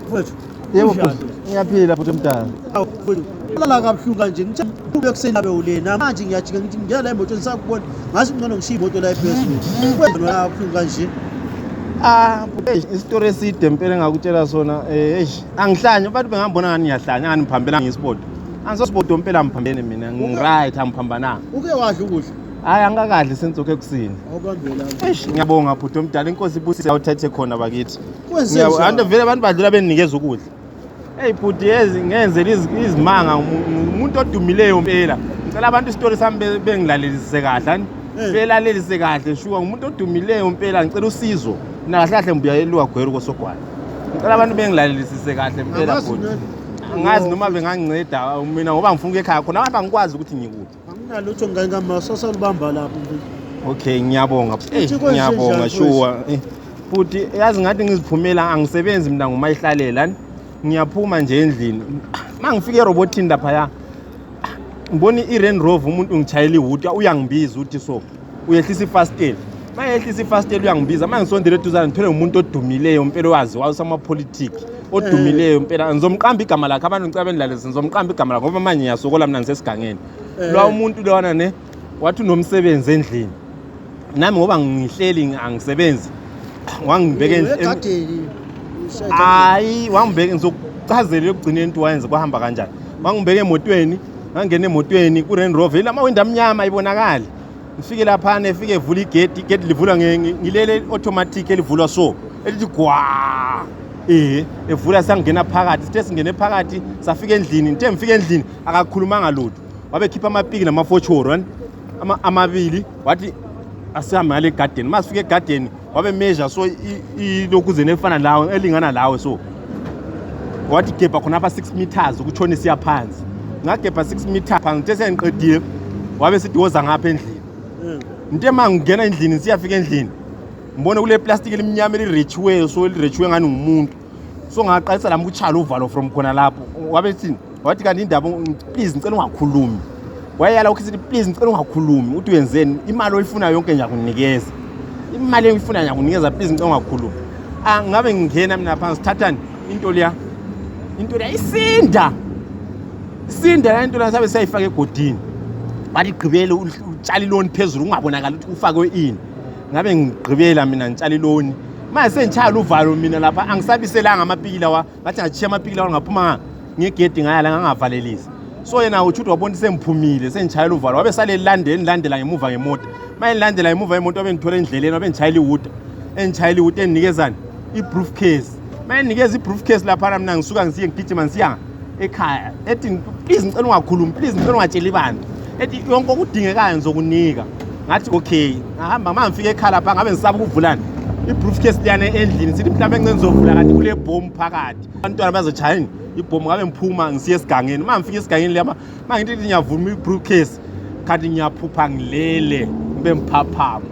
Mfowethu. Yebo bhuti, ngiyaphila bhuti omdala. Hawu mfowethu. Lala kabuhlungu kanje ngithanda ube kuselabe ulena manje ngiyajika ngithi ngiyala la emoto ngisakubona ngathi ngcono ngishiya imoto la ephezulu. Kwenza wena kabuhlungu kanje. Bhuti isitori eside impela engakutshela sona angihlanye abantu bengambona ngani ngiyahlanya ngani ngiphambela ngesport. Angisosport impela ngiphambene mina ngiright angiphambananga. Uke wadla ukudla? Hayi angakadli senzokho ekusini. Awubambela. Ngiyabonga bhuti omdala inkosi ibusise awuthethe khona bakithi. Kwenzenjani? Anto vele abantu badlula benikeza ukudla. Bhuti ngenzela izimanga umuntu odumileyo impela. Ngicela abantu isitori sami bengilalelisise kahle. Belalelise kahle shuka umuntu odumileyo impela ngicela usizo. Na kahle kahle ngibuya eluwagweru kosogwana. Ngicela abantu bengilalelisise kahle impela bhuti. Angazi noma benganginceda mina ngoba ngifuna ekhaya khona abantu angikwazi ukuthi ngikude. Anginalutho ngingamasosa libamba lapho. Okay ngiyabonga. Ngiyabonga shuwa. Futhi yazi ngathi ngiziphumela angisebenzi mina ngumayihlalela. Ngiyaphuma nje endlini. Mangifike erobotini lapha ya. Ngibona iRange Rover umuntu ngichayela ihuti uyangibiza uthi so uyehlisa ifasteli. Mayehlisa ifasteli uyangibiza mangisondele eduzane ngithole umuntu odumileyo impela wazi wasama politics odumileyo impela ngizomqamba igama lakhe abantu ngicela bendilalise ngizomqamba igama lakhe ngoba manje ngiyasokola mina ngisesigangeni. Lo umuntu lona ne wathi unomsebenzi endlini. Nami ngoba ngihleli angisebenzi wangibeka egadeni. Hayi wangibeka ngizokuchazela yokugcina into wayenza kwahamba kanjani. Wangibeka emotweni ngangena emotweni kuRange Rover lama window amnyama ayibonakala. Ngifike lapha efike evula igate livulwa ngilele automatic elivulwa so elithi gwa evula sangena phakathi sithe singene phakathi safika endlini ngithe ngifike endlini akakhulumanga lutho wabe khipha amapiki namafochoro amabili wathi asihamba ngale garden masifike egarden wabe measure so ilokuzene efana lawo elingana lawe so wathi gebha khona apha 6 meters ukutshona isiya phansi ngagebha 6 meters phansi ngithe sengiqedile wabe sithi woza ngapha endlini ngithe mangena endlini siyafika endlini ngibone kule plastic elimnyama elirechiwe so elirechiwe ngani ngumuntu so ngaqalisa lami ukuchala uvalo from khona lapho wabe thini wathi kanti indaba please ngicela ungakhulumi wayala ukhithi please ngicela ungakhulumi uthi wenzeni imali oyifuna yonke nje akunikeza imali oyifuna nje akunikeza please ngicela ungakhulumi ngabe ngingena mina phansi sithathani into leya isinda la into la sabe sayifaka egodini bathi gqibele utshala iloni phezulu ungabonakala ukuthi ufakwe ini ngabe ngigqibela mina ngitshala iloni manje sengitshaya uvalo mina lapha angisabiselanga amapiki lawa ngathi ngachiya amapiki lawa ngaphuma ngegedi ngayala ngangavalelisa so yena uthi wabona semphumile sengitshaya uvalo wabe sale landela ngemuva ngemoto manje landela ngemuva ngemoto wabe ngithola endleleni wabe ngitshayela iwuta enikezani ibriefcase manje nikeza ibriefcase lapha mina ngisuka ngisiye ngigijima ngisiya ekhaya ethi please ngicela ungakhulumi please ngicela ungatsheli bantu ethi yonke okudingekayo ngizokunika ngathi okay ngahamba manje ngifike ekhaya lapha ngabe ngisaba ukuvulana ibriefcase liyana endlini sithi mhlawumbe ngizovula kanti kule bomb phakathi abantwana bazochaya ibomb ngabe ngiphuma ngisiye esigangeni manje ngifike esigangeni lapha manje ngithi ngiyavuma ibriefcase kanti ngiyaphupha ngilele ngibe mphaphama.